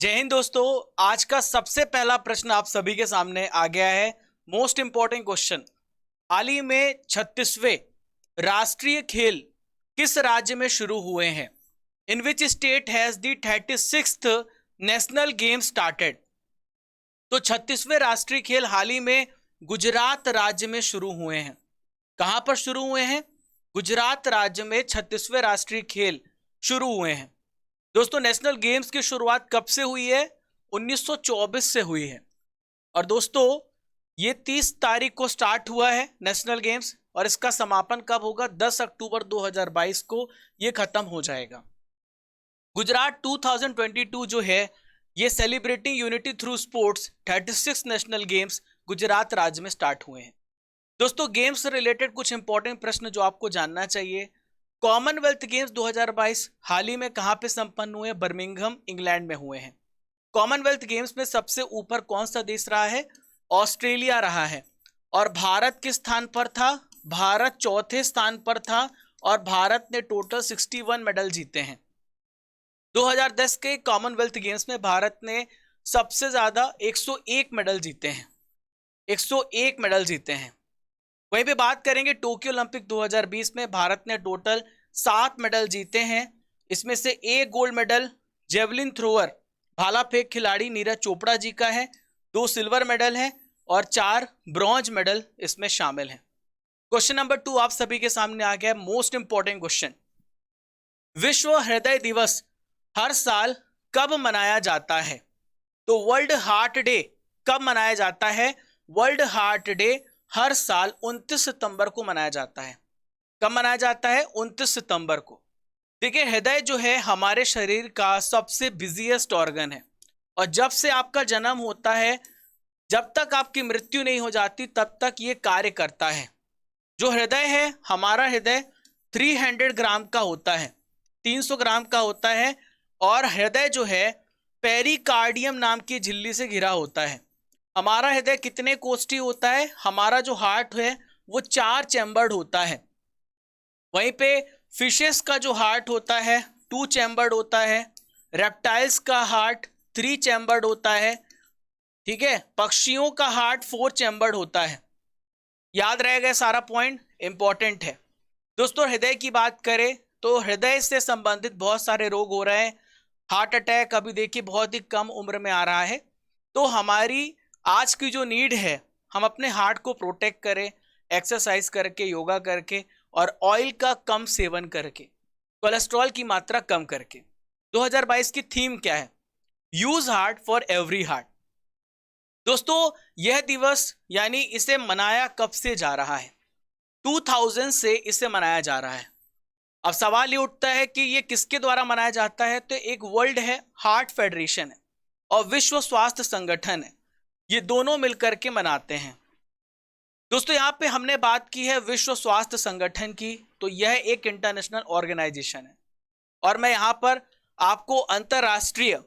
जय हिंद दोस्तों। आज का सबसे पहला प्रश्न आप सभी के सामने आ गया है। Most important question. हाल ही में 36वें राष्ट्रीय खेल किस राज्य में शुरू हुए हैं? In which state has the 36th national game started? तो 36वें राष्ट्रीय खेल हाल ही में गुजरात राज्य में शुरू हुए हैं। कहां पर शुरू हुए हैं? गुजरात राज्य में 36वें राष्ट्रीय खेल शुरू हुए हैं। दोस्तों, नेशनल गेम्स की शुरुआत कब से हुई है? 1924 से हुई है। और दोस्तों, ये 30 तारीख को स्टार्ट हुआ है नेशनल गेम्स, और इसका समापन कब होगा? 10 अक्टूबर 2022 को ये खत्म हो जाएगा। गुजरात 2022 जो है, ये celebrating unity through sports 36 national games Gujarat राज्य में स्टार्ट हुए हैं। दोस्तों, गेम्स से रिलेटेड कुछ इंपॉर्टेंट प्रश्न जो आपको जानना चाहिए। कॉमनवेल्थ गेम्स 2022 हाल ही में कहां पे संपन्न हुए? बर्मिंघम, इंग्लैंड में हुए हैं। कॉमनवेल्थ गेम्स में सबसे ऊपर कौन सा देश रहा है? ऑस्ट्रेलिया रहा है। और भारत किस स्थान पर था? भारत चौथे स्थान पर था, और भारत ने टोटल 61 मेडल जीते हैं। 2010 के कॉमनवेल्थ गेम्स में भारत ने सबसे ज्यादा 101 मेडल जीते हैं। 101 मेडल जीते हैं। वहीं पे बात करेंगे टोक्यो ओलंपिक 2020 में भारत ने टोटल 7 मेडल जीते हैं। इसमें से एक गोल्ड मेडल जेवलिन थ्रोअर भाला फेंक खिलाड़ी नीरज चोपड़ा जी का है, 2 सिल्वर मेडल हैं और 4 ब्रॉन्ज मेडल इसमें शामिल हैं। क्वेश्चन नंबर 2 आप सभी के सामने आ गया है। Most important question. विश्व हृदय दिवस हर साल कब मनाया जाता है? तो वर्ल्ड हार्ट डे कब मनाया जाता है? वर्ल्ड हार्ट डे हर साल 29 सितंबर को मनाया जाता है। कब मनाया जाता है? 29 सितंबर को। देखिए, हृदय जो है हमारे शरीर का सबसे बिजिएस्ट ऑर्गन है, और जब से आपका जन्म होता है, जब तक आपकी मृत्यु नहीं हो जाती, तब तक ये कार्य करता है। जो हृदय है, हमारा हृदय 300 ग्राम का होता है, 300 ग्राम का होता है। और हृदय जो है पेरिकार्डियम नाम की झिल्ली से घिरा होता है। हमारा हृदय कितने कोष्ठी होता है? हमारा जो हार्ट है वो 4 चैम्बर्ड होता है। वहीं पे फिशेस का जो हार्ट होता है 2 चैम्बर्ड होता है। रेप्टाइल्स का हार्ट 3 चैम्बर्ड होता है। ठीक है, पक्षियों का हार्ट 4 चैम्बर्ड होता है। याद रहेगा सारा पॉइंट, इंपॉर्टेंट है। दोस्तों, हृदय की बात करें तो हृदय से संबंधित बहुत सारे रोग हो रहे हैं। हार्ट अटैक अभी देखिए बहुत ही कम उम्र में आ रहा है। तो हमारी आज की जो नीड है, हम अपने हार्ट को प्रोटेक्ट करें, एक्सरसाइज करके, योगा करके, और ऑयल का कम सेवन करके, कोलेस्ट्रॉल की मात्रा कम करके। 2022 की थीम क्या है? Use heart for every heart. दोस्तों, यह दिवस यानी इसे मनाया कब से जा रहा है? 2000 से इसे मनाया जा रहा है। अब सवाल ये उठता है कि ये किसके द्वारा मनाया जाता है? तो एक वर्ल्ड है, हार्ट फेडरेशन है, और विश्व स्वास्थ्य संगठन है, ये दोनों मिलकर के मनाते हैं। दोस्तों, यहाँ पे हमने बात की है विश्व स्वास्थ्य संगठन की, तो यह एक इंटरनेशनल ऑर्गेनाइजेशन है। और मैं यहाँ पर आपको अंतरराष्ट्रीय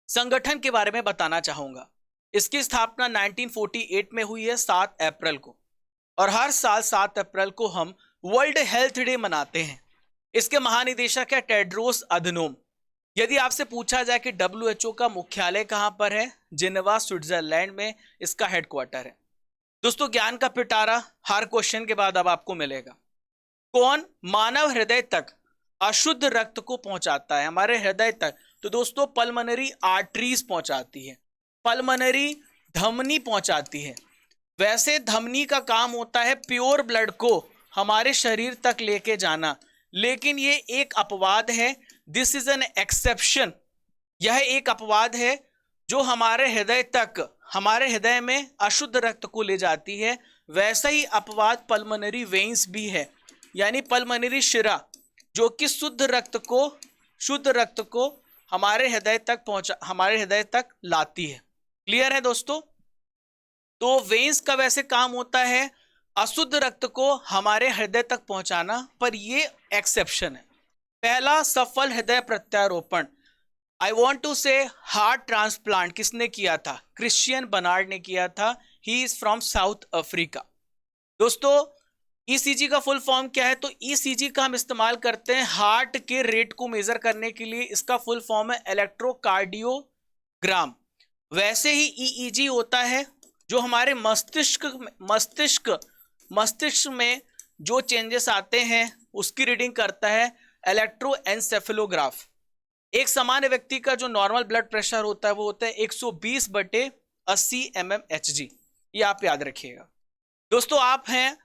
संगठन के बारे में बताना चाहूंगा। इसकी स्थापना 1948 में हुई है, 7 अप्रैल को। और हर साल 7 अप्रैल को हम वर्ल्ड हेल्थ डे मनाते हैं। इसके महानिदेशक है टेड्रोस अधनोम। यदि आपसे पूछा जाए कि WHO का मुख्यालय कहां पर है? जिनेवा, स्विट्जरलैंड में इसका हेडक्वार्टर है। दोस्तों, ज्ञान का पिटारा हर क्वेश्चन के बाद अब आपको मिलेगा। कौन मानव हृदय तक अशुद्ध रक्त को पहुंचाता है? हमारे हृदय तक तो दोस्तों पल्मोनरी आर्टरीज पहुंचाती है, पल्मोनरी धमनी पहुंचाती है। वैसे धमनी का काम होता है प्योर ब्लड को हमारे शरीर तक लेके जाना, लेकिन ये एक अपवाद है। This is an exception. यह एक अपवाद है जो हमारे हृदय तक, हमारे हृदय में अशुद्ध रक्त को ले जाती है। वैसा ही अपवाद पल्मोनरी वेन्स भी है, यानी पल्मोनरी शिरा, जो कि शुद्ध रक्त को हमारे हृदय तक लाती है। क्लियर है दोस्तों? तो वेन्स का वैसे काम होता है अशुद्ध रक्त को हमारे हृदय तक पहुंचाना, पर ये एक्सेप्शन है। पहला सफल हृदय प्रत्यारोपण, आई वॉन्ट टू से हार्ट ट्रांसप्लांट किसने किया था? क्रिश्चियन बर्नार्ड ने किया था। He is from south Africa. दोस्तों, ईसीजी का फुल फॉर्म क्या है? तो ईसीजी का हम इस्तेमाल करते हैं हार्ट के रेट को मेजर करने के लिए। इसका फुल फॉर्म है इलेक्ट्रोकार्डियो ग्राम। वैसे ही ईईजी होता है जो हमारे मस्तिष्क में जो चेंजेस आते हैं उसकी रीडिंग करता है इलेक्ट्रोएन्सेफेलोग्राफ। एक सामान्य व्यक्ति का जो नॉर्मल ब्लड प्रेशर होता है वो होता है 120/80 mmHg। ये आप याद रखिएगा। दोस्तों, आप हैं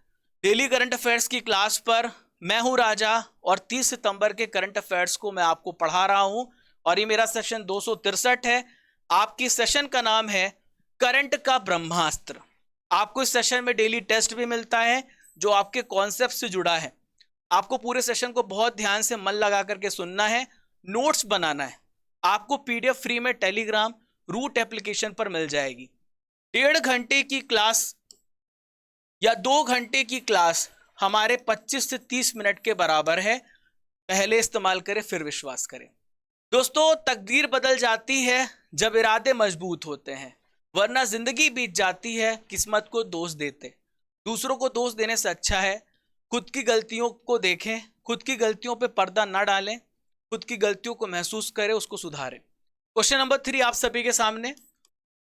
डेली करंट अफेयर्स की क्लास पर। मैं हूं राजा और 30 सितंबर के करंट अफेयर्स को मैं आपको पढ़ा रहा हूं और ये मेरा सेशन 263 है। आपकी सेशन का नाम है करंट का ब्रह्मास्त्र। आपको इस सेशन में डेली टेस्ट भी मिलता है जो आपके कॉन्सेप्ट से जुड़ा है। आपको पूरे सेशन को बहुत ध्यान से मन लगा करके सुनना है, नोट्स बनाना है। आपको पीडीएफ फ्री में टेलीग्राम रूट एप्लीकेशन पर मिल जाएगी। 1.5 घंटे की क्लास या 2 घंटे की क्लास हमारे 25 से 30 मिनट के बराबर है। पहले इस्तेमाल करें फिर विश्वास करें। दोस्तों, तकदीर बदल जाती है जब इरादे मजबूत होते हैं, वरना जिंदगी बीत जाती है किस्मत को दोष देते। दूसरों को दोष देने से अच्छा है खुद की गलतियों को देखें, खुद की गलतियों पे पर्दा ना डालें, खुद की गलतियों को महसूस करें, उसको सुधारें। क्वेश्चन नंबर 3 आप सभी के सामने।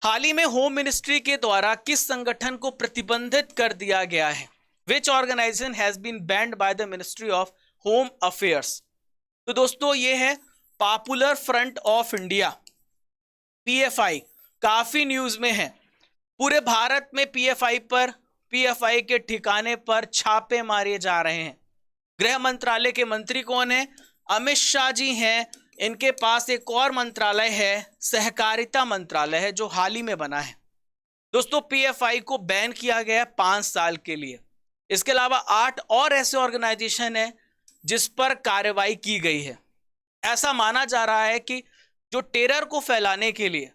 हाल ही में होम मिनिस्ट्री के द्वारा किस संगठन को प्रतिबंधित कर दिया गया है? Which organization has been banned by the ministry of home affairs? तो दोस्तों, ये है popular front of India, PFI. काफी न्यूज में है। पूरे भारत में पीएफआई के ठिकाने पर छापे मारे जा रहे हैं। गृह मंत्रालय के मंत्री कौन है? अमित शाह जी हैं। इनके पास एक और मंत्रालय है, सहकारिता मंत्रालय है, जो हाल ही में बना है। दोस्तों, पीएफआई को बैन किया गया 5 साल के लिए। इसके अलावा 8 और ऐसे ऑर्गेनाइजेशन हैं जिस पर कार्रवाई की गई है। ऐसा माना जा रहा है कि जो टेरर को फैलाने के लिए,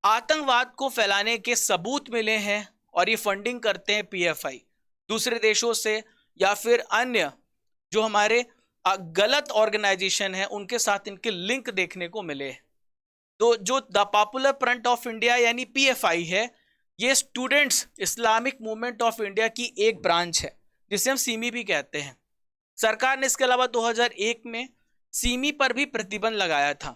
आतंकवाद को फैलाने के सबूत मिले हैं और ये फंडिंग करते हैं पीएफआई दूसरे देशों से या फिर अन्य जो हमारे गलत ऑर्गेनाइजेशन है उनके साथ इनके लिंक देखने को मिले। तो जो the popular front of India यानी पीएफआई है, ये students Islamic movement of India की एक ब्रांच है जिसे हम सीमी भी कहते हैं। सरकार ने इसके अलावा 2001 में सीमी पर भी प्रतिबंध लगाया था।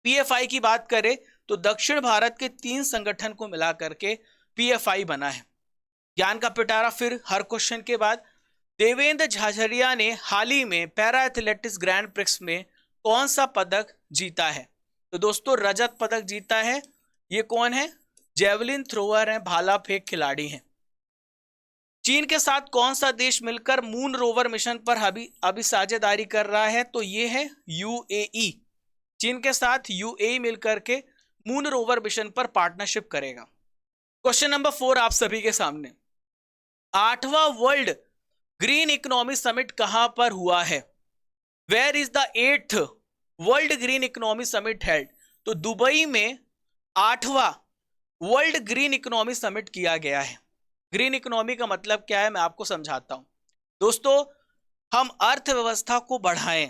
पीएफआई की बात करें तो दक्षिण भारत के 3 संगठन को मिला करके पीएफआई बना है। ज्ञान का पिटारा फिर हर क्वेश्चन के बाद। देवेंद्र झाझड़िया ने हाल ही में पैरा एथलेटिक्स ग्रैंड प्रिक्स में कौन सा पदक जीता है? तो दोस्तों, रजत पदक जीता है। ये कौन है? जेवलिन थ्रोअर हैं, भाला फेंक खिलाड़ी हैं। चीन के साथ कौन सा देश मिलकर मून रोवर मिशन पर अभी साझेदारी कर रहा है? तो ये है यूएई। चीन के साथ यूएई मिलकर के मून रोवर मिशन पर पार्टनरशिप करेगा। क्वेश्चन नंबर 4 आप सभी के सामने। 8वां वर्ल्ड ग्रीन इकोनॉमी समिट कहां पर हुआ है? Where is the 8th world green economy summit held? तो दुबई में 8वां वर्ल्ड ग्रीन इकोनॉमी समिट किया गया है। ग्रीन इकोनॉमी का मतलब क्या है मैं आपको समझाता हूं। दोस्तों, हम अर्थव्यवस्था को बढ़ाएं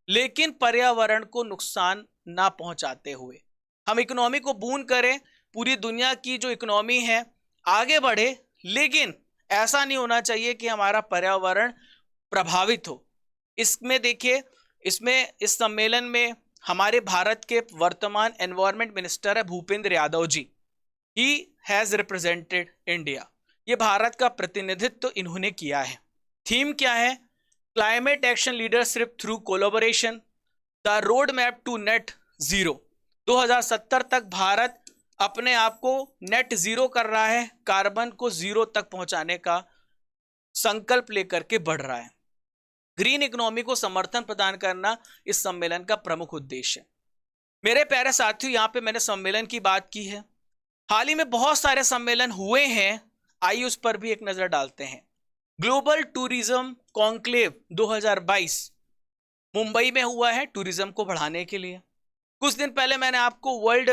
लेकिन पर्यावरण को नुकसान ना पहुंचाते हुए हम इकोनॉमी को बून करें। पूरी दुनिया की जो इकोनॉमी है आगे बढ़े, लेकिन ऐसा नहीं होना चाहिए कि हमारा पर्यावरण प्रभावित हो। इसमें देखिए, इस सम्मेलन में हमारे भारत के वर्तमान एनवायरमेंट मिनिस्टर है Bhupendra Yadav ji. He has represented India. ये भारत का प्रतिनिधित्व इन्होंने किया है। थीम क्या है? Climate action leadership through collaboration, the road map to net zero. 2070 तक भारत अपने आप को नेट जीरो कर रहा है, कार्बन को जीरो तक पहुंचाने का संकल्प लेकर के बढ़ रहा है। ग्रीन इकोनॉमी को समर्थन प्रदान करना इस सम्मेलन का प्रमुख उद्देश्य है। मेरे प्यारे साथियों, यहां पे मैंने सम्मेलन की बात की है। हाल ही में बहुत सारे सम्मेलन हुए हैं, आइए उस पर भी एक नजर डालते हैं। ग्लोबल टूरिज्म कॉन्क्लेव 2022 मुंबई में हुआ है टूरिज्म को बढ़ाने के लिए। कुछ दिन पहले मैंने आपको वर्ल्ड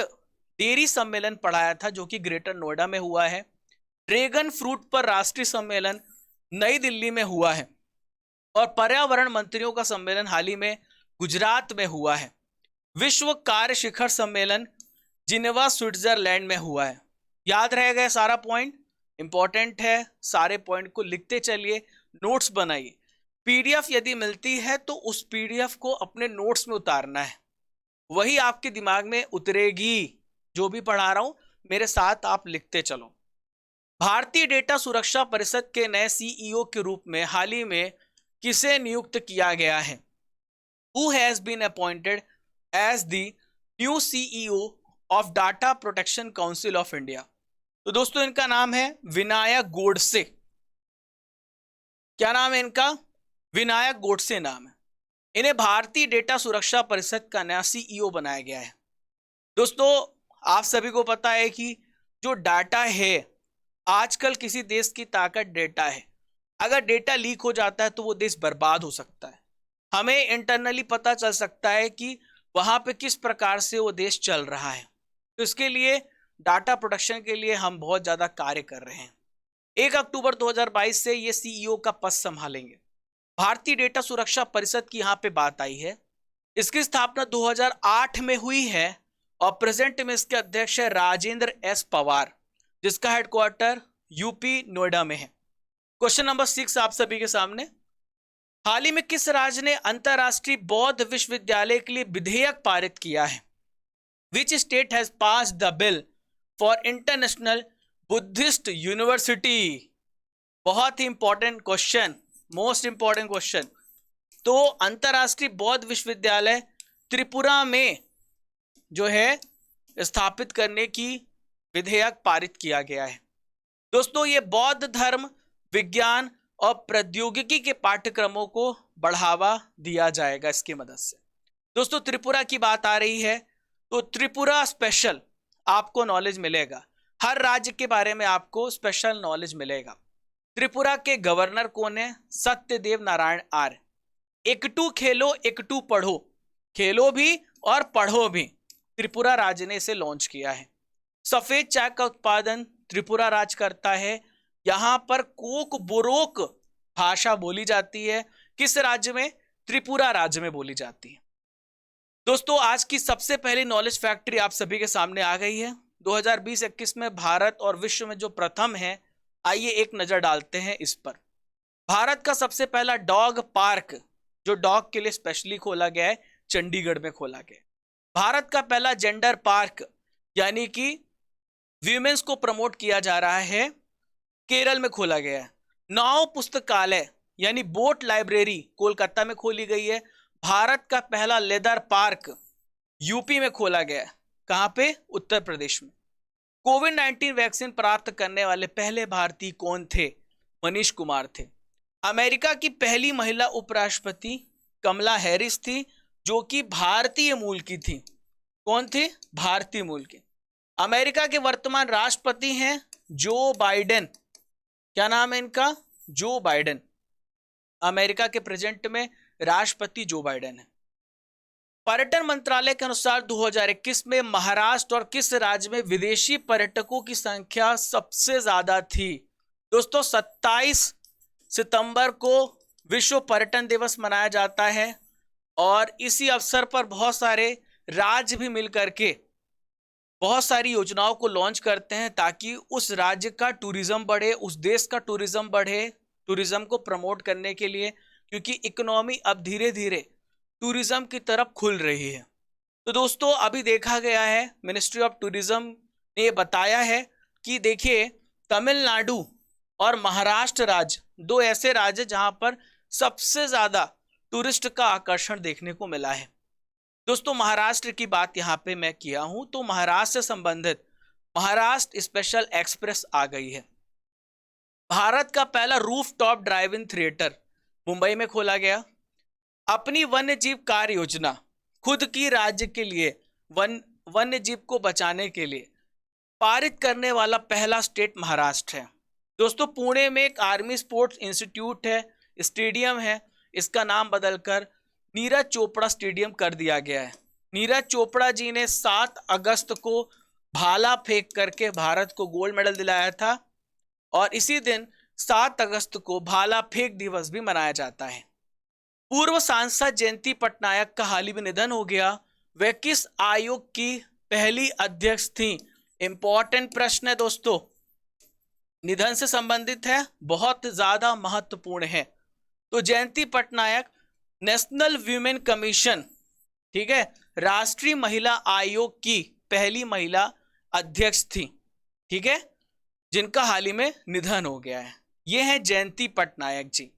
डेयरी सम्मेलन पढ़ाया था जो कि ग्रेटर नोएडा में हुआ है। ड्रैगन फ्रूट पर राष्ट्रीय सम्मेलन नई दिल्ली में हुआ है और पर्यावरण मंत्रियों का सम्मेलन हाल ही में गुजरात में हुआ है। विश्व कार्य शिखर सम्मेलन जिनेवा स्विट्जरलैंड में हुआ है। याद रहेगा सारा पॉइंट, इंपॉर्टेंट है। सारे पॉइंट को लिखते चलिए, नोट्स बनाइए। पीडीएफ यदि मिलती है तो उस पीडीएफ को अपने नोट्स में उतारना है, वही आपके दिमाग में उतरेगी। जो भी पढ़ा रहा हूं मेरे साथ आप लिखते चलो। भारतीय डेटा सुरक्षा परिषद के नए सीईओ के रूप में हाल ही में किसे नियुक्त किया गया है? Who has been appointed as the new CEO of Data Protection Council of India? तो दोस्तों इनका नाम है विनायक गोडसे। क्या नाम है इनका? विनायक गोडसे नाम है। इन्हें भारतीय डेटा सुरक्षा परिषद का नया सीईओ बनाया गया है। दोस्तों आप सभी को पता है कि जो डाटा है, आजकल किसी देश की ताकत डेटा है। अगर डेटा लीक हो जाता है तो वो देश बर्बाद हो सकता है। हमें इंटरनली पता चल सकता है कि वहां पे किस प्रकार से वो देश चल रहा है। तो इसके लिए डाटा प्रोटेक्शन के लिए हम बहुत ज्यादा कार्य कर रहे हैं। 1 अक्टूबर 2022 से ये सीईओ का पद संभालेंगे। भारतीय डेटा सुरक्षा परिषद की यहाँ पे बात आई है। इसकी स्थापना 2008 में हुई है और प्रेजेंट में इसके अध्यक्ष है राजेंद्र एस पवार, जिसका हेडक्वार्टर यूपी नोएडा में है। क्वेश्चन नंबर 6 आप सभी के सामने, हाल ही में किस राज्य ने अंतरराष्ट्रीय बौद्ध विश्वविद्यालय के लिए विधेयक पारित किया है? Which state has passed the bill for international Buddhist university? बहुत ही important question, most important question. तो अंतरराष्ट्रीय बौद्ध विश्वविद्यालय त्रिपुरा में जो है स्थापित करने की विधेयक पारित किया गया है। दोस्तों ये बौद्ध धर्म, विज्ञान और प्रौद्योगिकी के पाठ्यक्रमों को बढ़ावा दिया जाएगा इसकी मदद से। दोस्तों त्रिपुरा की बात आ रही है तो त्रिपुरा स्पेशल आपको नॉलेज मिलेगा। हर राज्य के बारे में आपको स्पेशल नॉलेज मिलेगा। त्रिपुरा के गवर्नर कौन है? सत्यदेव नारायण आर्य। एकटू खेलो एकटू पढ़ो, खेलो भी और पढ़ो भी, त्रिपुरा राज्य ने इसे लॉन्च किया है। सफेद चाय का उत्पादन त्रिपुरा राज्य करता है। यहां पर कोक बोरोक भाषा बोली जाती है। किस राज्य में? त्रिपुरा राज्य में बोली जाती है। दोस्तों आज की सबसे पहली नॉलेज फैक्ट्री आप सभी के सामने आ गई है। 2020-21 में भारत और विश्व में जो प्रथम है, आइए एक नजर डालते हैं इस पर। भारत का सबसे पहला डॉग पार्क जो डॉग के लिए स्पेशली खोला गया है, चंडीगढ़ में खोला गया। भारत का पहला जेंडर पार्क यानी कि वीमेंस को प्रमोट किया जा रहा है, केरल में खोला गया है। नाव पुस्तकालय यानी बोट लाइब्रेरी कोलकाता में खोली गई है। भारत का पहला लेदर पार्क यूपी में खोला गया है। कहां पे? उत्तर प्रदेश में। कोविड-19 वैक्सीन प्राप्त करने वाले पहले भारतीय कौन थे? मनीष कुमार थे। अमेरिका की पहली महिला उपराष्ट्रपति कमला हैरिस थी, जो कि भारतीय मूल की थी। कौन थी? भारतीय मूल की। अमेरिका के वर्तमान राष्ट्रपति हैं जो बाइडेन। क्या नाम है इनका? Joe Biden. अमेरिका के प्रेजेंट में राष्ट्रपति जो बाइडेन है। पर्यटन मंत्रालय के अनुसार 2021 में महाराष्ट्र और किस राज्य में विदेशी पर्यटकों की संख्या सबसे ज्यादा थी? दोस्तों 27 सितंबर को विश्व पर्यटन दिवस मनाया जाता है और इसी अवसर पर बहुत सारे राज्य भी मिलकर के बहुत सारी योजनाओं को लॉन्च करते हैं ताकि उस राज्य का टूरिज्म बढ़े, उस देश का टूरिज्म बढ़े। टूरिज्म को प्रमोट करने के लिए, क्योंकि इकोनॉमी अब धीरे धीरे टूरिज्म की तरफ खुल रही है। तो दोस्तों अभी देखा गया है, मिनिस्ट्री ऑफ टूरिज्म ने बताया है कि देखिए तमिलनाडु और महाराष्ट्र राज्य दो ऐसे राज्य जहां पर सबसे ज्यादा टूरिस्ट का आकर्षण देखने को मिला है। दोस्तों महाराष्ट्र की बात यहां पे मैं किया हूं, तो महाराष्ट्र से संबंधित महाराष्ट्र स्पेशल एक्सप्रेस आ गई है। भारत का पहला roof top drive in theatre Mumbai में खोला गया। अपनी वन्य जीव कार्य योजना खुद की राज्य के लिए वन्य जीव को बचाने के लिए पारित करने वाला पहला स्टेट महाराष्ट्र है। दोस्तों पुणे में एक आर्मी स्पोर्ट्स इंस्टीट्यूट है, स्टेडियम है, इसका नाम बदलकर नीरज चोपड़ा स्टेडियम कर दिया गया है। नीरज चोपड़ा जी ने 7 अगस्त को भाला फेंक करके भारत को गोल्ड मेडल दिलाया था और इसी दिन 7 अगस्त को भाला फेंक दिवस भी मनाया जाता है। पूर्व सांसद जयंती पटनायक का हाल ही में निधन हो गया। वह किस आयोग की पहली अध्यक्ष थी? इंपॉर्टेंट प्रश्न है दोस्तों, निधन से संबंधित है, बहुत ज्यादा महत्वपूर्ण है। तो जयंती पटनायक नेशनल वीमेन कमीशन, ठीक है, राष्ट्रीय महिला आयोग की पहली महिला अध्यक्ष थी, ठीक है, जिनका हाल ही में निधन हो गया है। ये है जयंती पटनायक जी।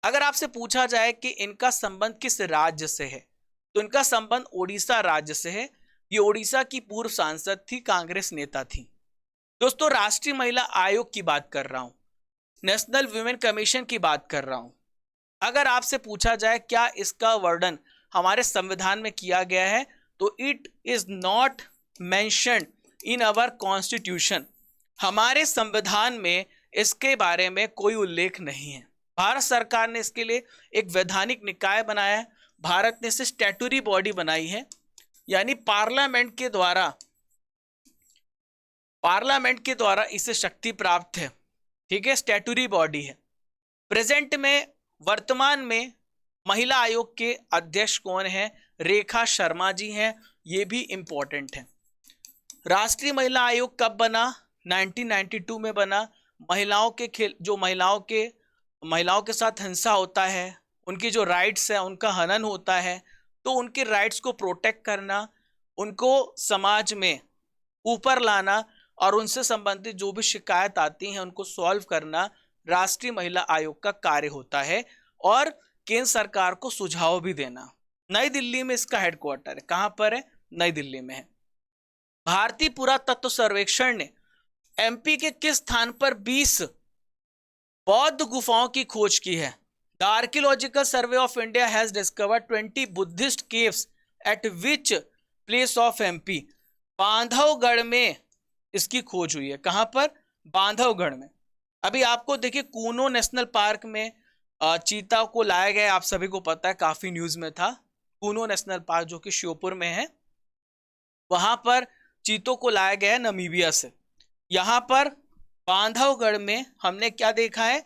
अगर आपसे पूछा जाए कि इनका संबंध किस राज्य से है, तो इनका संबंध ओडिशा राज्य से है। ये ओडिशा की पूर्व सांसद थी, कांग्रेस नेता थी। दोस्तों, राष्ट्रीय महिला आयोग की बात कर रहा हूं, नेशनल वुमेन कमीशन की बात कर रहा हूं। अगर आपसे पूछा जाए क्या इसका वर्णन हमारे संविधान में किया गया है, तो it is not mentioned in our constitution. हमारे संविधान में इसके बारे में कोई उल्लेख नहीं है। भारत सरकार ने इसके लिए एक वैधानिक निकाय बनाया है। भारत ने इसे स्टैट्यूटरी बॉडी बनाई है, यानी पार्लियामेंट के द्वारा इसे शक्ति प्राप्त है, ठीक है, स्टैट्यूटरी बॉडी है। प्रेजेंट में, वर्तमान में महिला आयोग के अध्यक्ष कौन है? रेखा शर्मा जी हैं। ये भी इंपॉर्टेंट है। राष्ट्रीय महिला आयोग कब बना? 1992 में बना। महिलाओं के साथ हिंसा होता है, उनकी जो राइट्स है उनका हनन होता है, तो उनके राइट्स को प्रोटेक्ट करना, उनको समाज में ऊपर लाना और उनसे संबंधित जो भी शिकायत आती हैं उनको सॉल्व करना राष्ट्रीय महिला आयोग का कार्य होता है, और केंद्र सरकार को सुझाव भी देना। नई दिल्ली में इसका हेडक्वार्टर है। कहां पर है? नई दिल्ली में है। भारतीय पुरातत्व सर्वेक्षण ने एमपी के किस स्थान पर 20 बौद्ध गुफाओं की खोज की है? The archaeological survey of India has discovered 20 Buddhist caves eight which place of MP? Bandhavgarh में इसकी खोज हुई है। कहां पर? बांधवगढ़ में। अभी आपको देखिए, कूनो नेशनल पार्क में चीता को लाया गया, आप सभी को पता है, काफी न्यूज में था। कूनो नेशनल पार्क जो कि श्योपुर में है, वहां पर चीतों को लाया गया है नमीबिया से। यहां पर बांधवगढ़ में हमने क्या देखा है?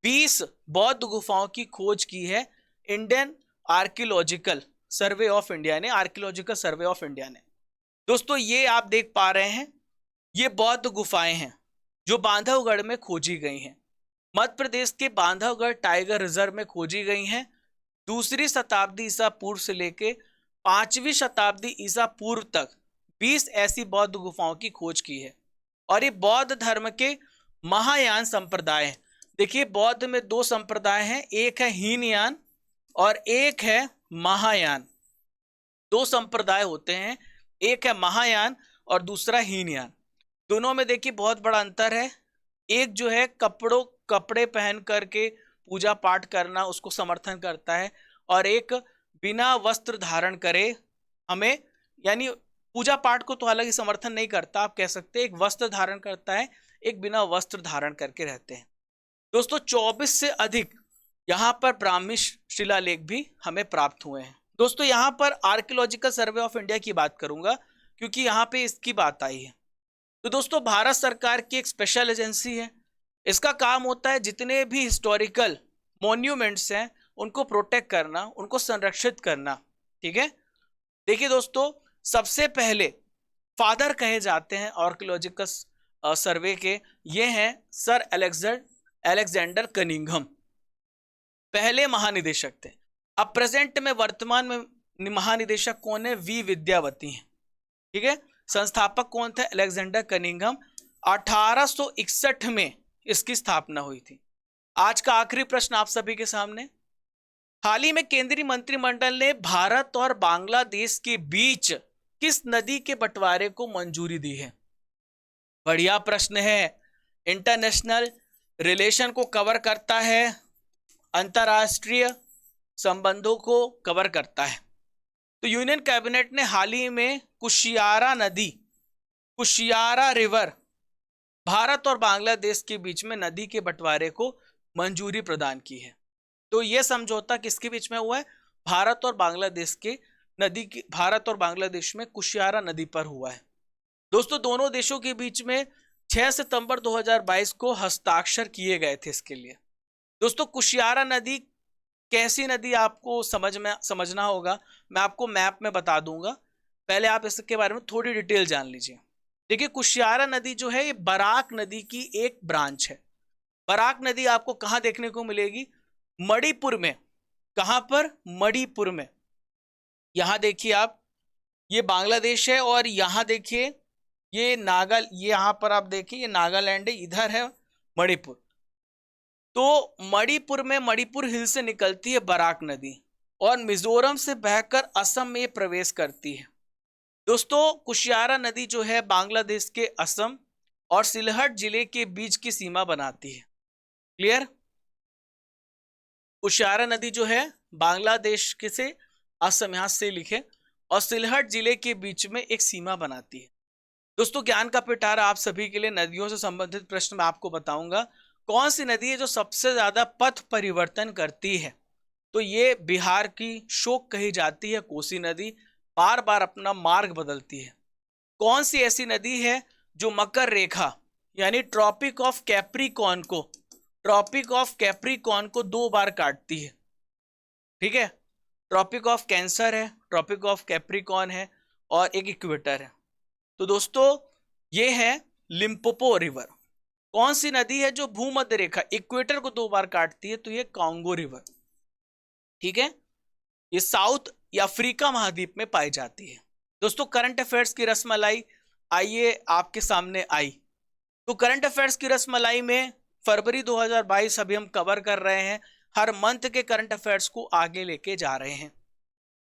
20 बौद्ध गुफाओं की खोज की है Indian archaeological survey of India ने, आर्कियोलॉजिकल सर्वे ऑफ इंडिया ने। दोस्तों, ये आप देख पा रहे हैं, ये बौद्ध गुफाएं हैं जो बांधवगढ़ में खोजी गई हैं। मध्य प्रदेश के बांधवगढ़ टाइगर रिजर्व में खोजी गई हैं। 2री शताब्दी ईसा पूर्व से लेके 5वीं शताब्दी ईसा पूर्व तक 20 ऐसी बौद्ध गुफाओं की खोज की है। और ये बौद्ध धर्म के महायान संप्रदाय हैं। देखिए, बौद्ध में 2 संप्रदाय हैं, एक है हीनयान और एक है महायान। 2 संप्रदाय होते हैं, एक है महायान और दूसरा हीनयान। दोनों में देखिए बहुत बड़ा अंतर है। एक जो है कपड़े पहन करके पूजा पाठ करना, उसको समर्थन करता है, और एक बिना वस्त्र धारण करे हमें, यानी पूजा पाठ को तो हालांकि समर्थन नहीं करता, आप कह सकते हैं, एक वस्त्र धारण करता है, एक बिना वस्त्र धारण करके रहते हैं। दोस्तों, 24 से अधिक यहाँ पर ब्राह्मी शिलालेख भी हमें प्राप्त हुए हैं। दोस्तों, यहाँ पर आर्कियोलॉजिकल सर्वे ऑफ इंडिया की बात करूंगा क्योंकि यहाँ पे इसकी बात आई है। तो दोस्तों, भारत सरकार की एक स्पेशल एजेंसी है। इसका काम होता है जितने भी हिस्टोरिकल मॉन्यूमेंट्स हैं उनको प्रोटेक्ट करना, उनको संरक्षित करना, ठीक है। देखिए दोस्तों, सबसे पहले फादर कहे जाते हैं आर्कियोलॉजिकल सर्वे के, ये हैं सर अलेक्जेंडर कनिंघम, पहले महानिदेशक थे। अब प्रेजेंट में, वर्तमान में महानिदेशक कौन है? वी विद्यावती हैं, ठीक है। संस्थापक कौन थे? Alexander Cunningham. 1861 में इसकी स्थापना हुई थी। आज का आखिरी प्रश्न आप सभी के सामने, हाल ही में केंद्रीय मंत्रिमंडल ने भारत और बांग्लादेश के बीच किस नदी के बंटवारे को मंजूरी दी है? बढ़िया प्रश्न है। इंटरनेशनल रिलेशन को कवर करता है, अंतरराष्ट्रीय संबंधों को कवर करता है। तो यूनियन कैबिनेट ने हाल ही में कुशियारा रिवर, भारत और बांग्लादेश के बीच में नदी के बंटवारे को मंजूरी प्रदान की है। तो यह समझौता किसके बीच में हुआ है? भारत और बांग्लादेश में कुशियारा नदी पर हुआ है। दोस्तों, दोनों देशों के बीच में 6 सितंबर 2022 को हस्ताक्षर किए गए थे इसके लिए। दोस्तों, कुशियारा नदी कैसी नदी आपको समझना होगा, मैं आपको मैप में बता दूंगा। पहले आप इसके बारे में थोड़ी डिटेल जान लीजिए। देखिए, कुशियारा नदी जो है ये बराक नदी की एक ब्रांच है। बराक नदी आपको कहां देखने को मिलेगी? मणिपुर में। कहां पर? मणिपुर में। यहां देखिए आप, ये बांग्लादेश है और यहां देखिए ये यहाँ पर आप देखिए ये नागालैंड है, इधर है मणिपुर। तो मणिपुर में मणिपुर हिल से निकलती है बराक नदी और मिजोरम से बहकर असम में प्रवेश करती है। दोस्तों कुशियारा नदी जो है बांग्लादेश के असम और सिलहट जिले के बीच की सीमा बनाती है। क्लियर? कुशियारा नदी जो है बांग्लादेश के से असम, यहां से लिखे, और सिलहट जिले के बीच में एक सीमा बनाती है। दोस्तों ज्ञान का पिटारा आप सभी के लिए नदियों से संबंधित प्रश्न मैं आपको बताऊंगा। कौन सी नदी है जो सबसे ज्यादा पथ परिवर्तन करती है? तो ये बिहार की शोक कही जाती है कोसी नदी, बार बार अपना मार्ग बदलती है। कौन सी ऐसी नदी है जो मकर रेखा यानी ट्रॉपिक ऑफ कैप्रिकॉर्न को 2 बार काटती है? ठीक है, ट्रॉपिक ऑफ कैंसर है, ट्रॉपिक ऑफ कैप्रिकॉर्न है और एक इक्वेटर है। तो दोस्तों ये है लिम्पोपो रिवर। कौन सी नदी है जो भूमध्य रेखा इक्वेटर को 2 बार काटती है? तो ये कांगो रिवर। ठीक है, ये साउथ अफ्रीका महाद्वीप में पाई जाती है। दोस्तों करंट अफेयर्स की रसमलाई आइए आपके सामने आई। तो करंट अफेयर्स की रसमलाई में फरवरी 2022 अभी हम कवर कर रहे हैं। हर मंथ के करंट अफेयर्स को आगे लेके जा रहे हैं।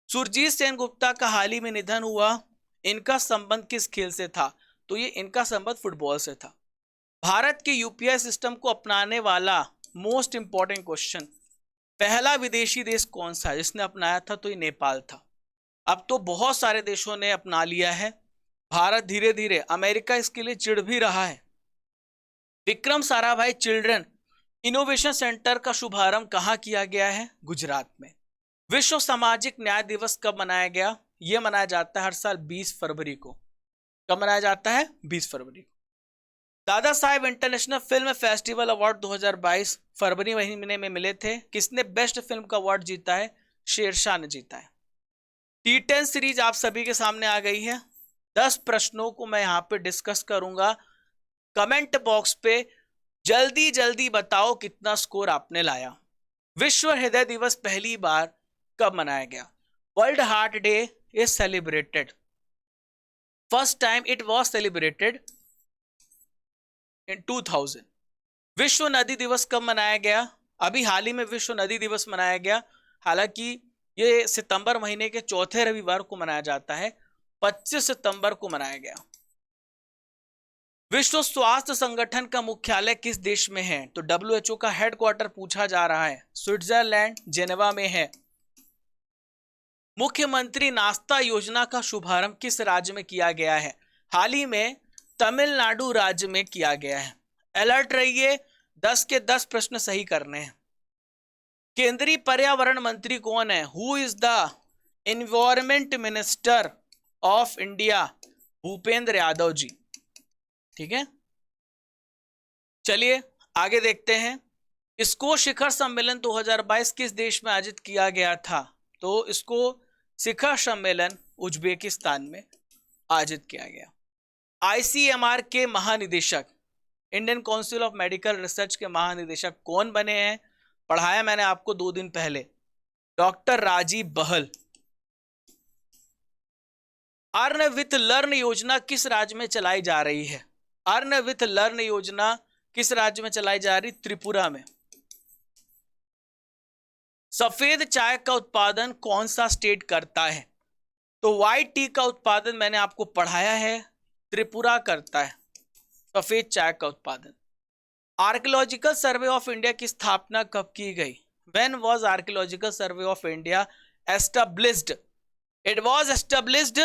सुरजीत सेनगुप्ता का हाल ही में निधन हुआ। इनका संबंध किस खेल से था? तो ये इनका संबंध फुटबॉल से था। भारत के यूपीआई सिस्टम को अपनाने वाला मोस्ट इंपॉर्टेंट क्वेश्चन, पहला विदेशी देश कौन सा है जिसने अपनाया था? तो ये नेपाल था। अब तो बहुत सारे देशों ने अपना लिया है। भारत धीरे धीरे, अमेरिका इसके लिए चिढ़ भी रहा है। Vikram Sarabhai children innovation centre का शुभारंभ कहां किया गया है? गुजरात में। विश्व सामाजिक न्याय दिवस कब मनाया गया? यह मनाया जाता है हर साल 20 फरवरी को। कब मनाया जाता है? 20 फरवरी को। Dada Saheb international film festival award 2022 फरवरी महीने में मिले थे। किसने बेस्ट फिल्म का अवार्ड जीता है? शेरशाह ने जीता है। T10 सीरीज आप सभी के सामने आ गई है। 10 प्रश्नों को मैं यहां पे डिस्कस करूंगा। कमेंट बॉक्स पे जल्दी जल्दी बताओ कितना स्कोर आपने लाया। विश्व हृदय दिवस पहली बार कब मनाया गया? World heart day is celebrated, first time it was celebrated in 2000। विश्व नदी दिवस कब मनाया गया? अभी हाल ही में विश्व नदी दिवस मनाया गया। हालांकि ये सितंबर महीने के चौथे रविवार को मनाया जाता है, 25 सितंबर को मनाया गया। विश्व स्वास्थ्य संगठन का मुख्यालय किस देश में है? तो WHO का हेडक्वार्टर पूछा जा रहा है, स्विट्जरलैंड जेनेवा में है। मुख्यमंत्री नाश्ता योजना का शुभारंभ किस राज्य में किया गया है? हाल ही में तमिलनाडु राज्य में किया गया है। अलर्ट रहिए, 10 के 10 प्रश्न सही करने हैं। केंद्रीय पर्यावरण मंत्री कौन है? Who is the environment minister of India? Bhupendra Yadav ji. ठीक है, चलिए आगे देखते हैं। इसको शिखर सम्मेलन 2022 किस देश में आयोजित किया गया था? तो इसको शिखर सम्मेलन उज्बेकिस्तान में आयोजित किया गया। ICMR के महानिदेशक, Indian council of medical research के महानिदेशक कौन बने हैं? पढ़ाया मैंने आपको 2 दिन पहले, doctor Rajiv Bahl. Earn with learn योजना किस राज्य में चलाई जा रही है? अर्न विथ लर्न योजना किस राज्य में चलाई जा रही? त्रिपुरा में। सफेद चाय का उत्पादन कौन सा स्टेट करता है? तो व्हाइट टी का उत्पादन मैंने आपको पढ़ाया है, त्रिपुरा करता है सफेद चाय का उत्पादन। आर्कियोलॉजिकल सर्वे ऑफ इंडिया की स्थापना कब की गई? When was archaeological survey of India established? It was established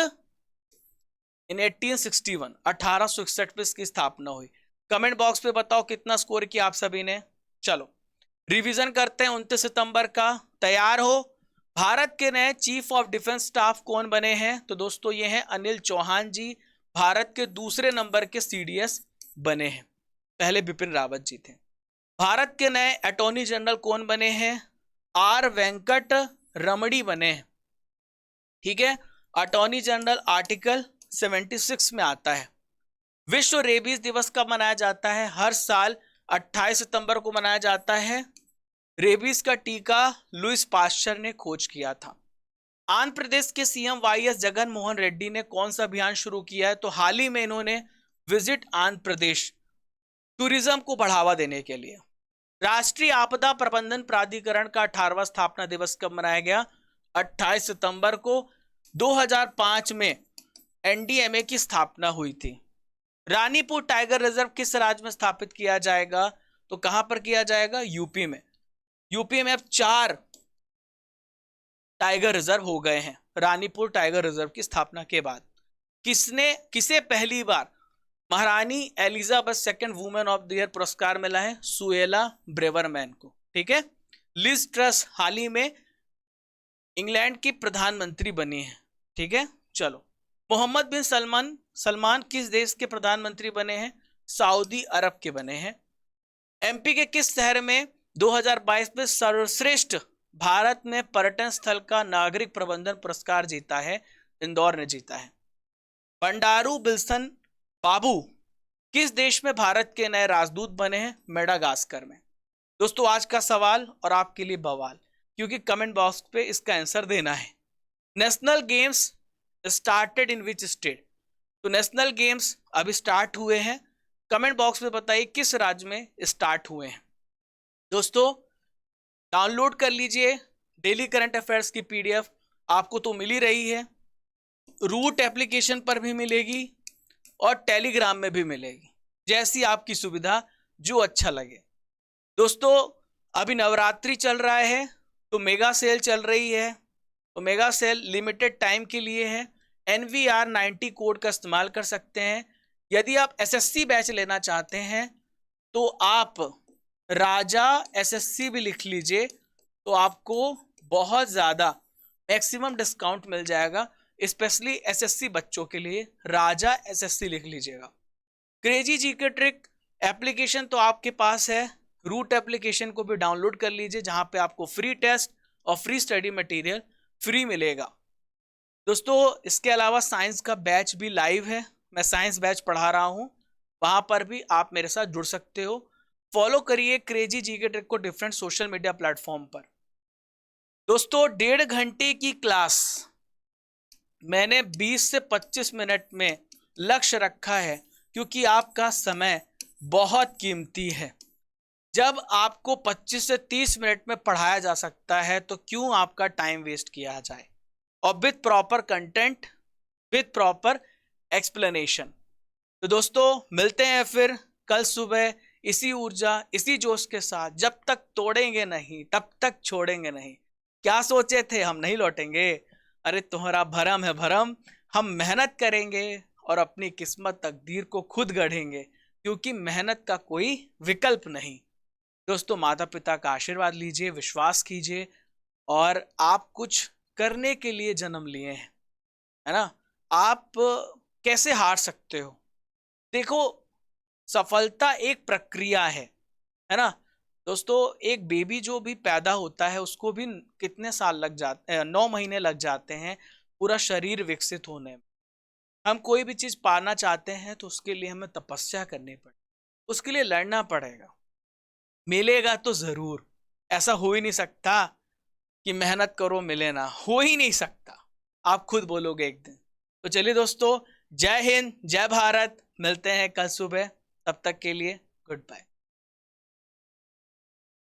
in 1861, 1861 में इसकी स्थापना हुई। कमेंट बॉक्स पे बताओ कितना स्कोर किया आप सभी ने। चलो रिवीजन करते हैं 29 सितंबर का। तैयार हो? भारत के नए चीफ ऑफ डिफेंस स्टाफ कौन बने हैं? तो दोस्तों ये हैं अनिल चौहान जी, भारत के दूसरे नंबर के CDS बने हैं, पहले बिपिन रावत जी थे। भारत के नए अटॉर्नी जनरल कौन बने हैं? R वेंकट रमणी बने हैं। ठीक है, अटॉर्नी जनरल आर्टिकल 76 में आता है। विश्व रेबीज दिवस कब मनाया जाता है? हर साल 28 सितंबर को मनाया जाता है। रेबीज का टीका लुइस पास्चर ने खोज किया था। आंध्र प्रदेश के सीएम वाईएस जगन मोहन रेड्डी ने कौन सा अभियान शुरू किया है? तो हाल ही में इन्होंने विजिट आंध्र प्रदेश टूरिज्म को बढ़ावा देने के लिए। राष्ट्रीय आपदा प्रबंधन प्राधिकरण का 18वां स्थापना दिवस कब मनाया गया? 28 सितंबर को 2005 में एनडीएमए की स्थापना हुई थी। रानीपुर टाइगर रिजर्व किस राज्य में स्थापित किया जाएगा? तो कहां पर किया जाएगा? यूपी में। यूपी में अब 4 टाइगर रिजर्व हो गए हैं रानीपुर टाइगर रिजर्व की स्थापना के बाद। किसे पहली बार महारानी Elizabeth second women of the year पुरस्कार मिला है? सुएला ब्रेवरमैन को। ठीक है। लिज ट्रस हाल ही में इंग्लैंड की प्रधानमंत्री बनी है। ठीक है। चलो, मोहम्मद बिन सलमान किस देश के प्रधानमंत्री बने हैं? सऊदी अरब के बने हैं। एमपी के किस शहर में 2022 में सर्वश्रेष्ठ भारत में पर्यटन स्थल का नागरिक प्रबंधन पुरस्कार जीता है? इंदौर ने जीता है। बंडारू बिल्सन बाबू किस देश में भारत के नए राजदूत बने हैं? मेडागास्कर में। दोस्तों, आज का सवाल और आपके लिए बवाल, क्योंकि कमेंट बॉक्स पे इसका आंसर देना है। National games started in which state? तो नेशनल गेम्स अभी स्टार्ट हुए हैं। कमेंट बॉक्स में बताइए किस राज्य में स्टार्ट हुए हैं। दोस्तों, डाउनलोड कर लीजिए डेली करंट अफेयर्स की पीडीएफ, आपको तो मिल ही रही है, रूट एप्लीकेशन पर भी मिलेगी और टेलीग्राम में भी मिलेगी, जैसी आपकी सुविधा, जो अच्छा लगे। दोस्तों, अभी नवरात्रि चल रहा है तो मेगा सेल चल रही है, तो मेगा सेल लिमिटेड टाइम के लिए है। NVR 90 कोड का इस्तेमाल कर सकते हैं। यदि आप SSC बैच लेना चाहते हैं तो आप राजा SSC भी लिख लीजिए, तो आपको बहुत ज़्यादा मैक्सिमम डिस्काउंट मिल जाएगा, स्पेशली SSC बच्चों के लिए। राजा SSC लिख लीजिएगा। क्रेजी जीके ट्रिक एप्लीकेशन तो आपके पास है, रूट एप्लीकेशन को भी डाउनलोड कर लीजिए, जहां पे आपको फ्री टेस्ट और फ्री स्टडी मटेरियल फ्री मिलेगा। दोस्तों, इसके अलावा साइंस का बैच भी लाइव है, मैं साइंस बैच पढ़ा रहा हूं, वहां पर भी आप मेरे साथ जुड़ सकते हो। फॉलो करिए क्रेजी जीके ट्रिक को डिफरेंट सोशल मीडिया प्लेटफॉर्म पर। दोस्तों, 1.5 घंटे की क्लास मैंने 20 से 25 मिनट में लक्ष्य रखा है, क्योंकि आपका समय बहुत कीमती है। जब आपको 25 से 30 मिनट में पढ़ाया जा सकता है तो क्यों आपका टाइम वेस्ट किया जाए, और with proper content, with proper explanation. तो दोस्तों, मिलते हैं फिर कल सुबह इसी ऊर्जा, इसी जोश के साथ। जब तक तोड़ेंगे नहीं तब तक छोड़ेंगे नहीं। क्या सोचे थे हम नहीं लौटेंगे? अरे तुम्हारा भरम है भरम। हम मेहनत करेंगे और अपनी किस्मत तकदीर को खुद गढ़ेंगे, क्योंकि मेहनत का कोई विकल्प नहीं। दोस्तों, माता पिता का आशीर्वाद लीजिए, विश्वास कीजिए, और आप कुछ करने के लिए जन्म लिए हैं, है ना। आप कैसे हार सकते हो? देखो, सफलता एक प्रक्रिया है ना। दोस्तों, एक बेबी जो भी पैदा होता है उसको भी कितने साल लग जाते हैं? 9 महीने लग जाते हैं पूरा शरीर विकसित होने में। हम कोई भी चीज पाना चाहते हैं तो उसके लिए हमें तपस्या करनी पड़ेगी, उसके लिए लड़ना पड़ेगा। मिलेगा तो जरूर, ऐसा हो ही नहीं सकता कि मेहनत करो मिले ना, हो ही नहीं सकता। आप खुद बोलोगे एक दिन। तो चलिए दोस्तों, जय हिंद, जय भारत। मिलते हैं कल सुबह, तब तक के लिए गुड बाय।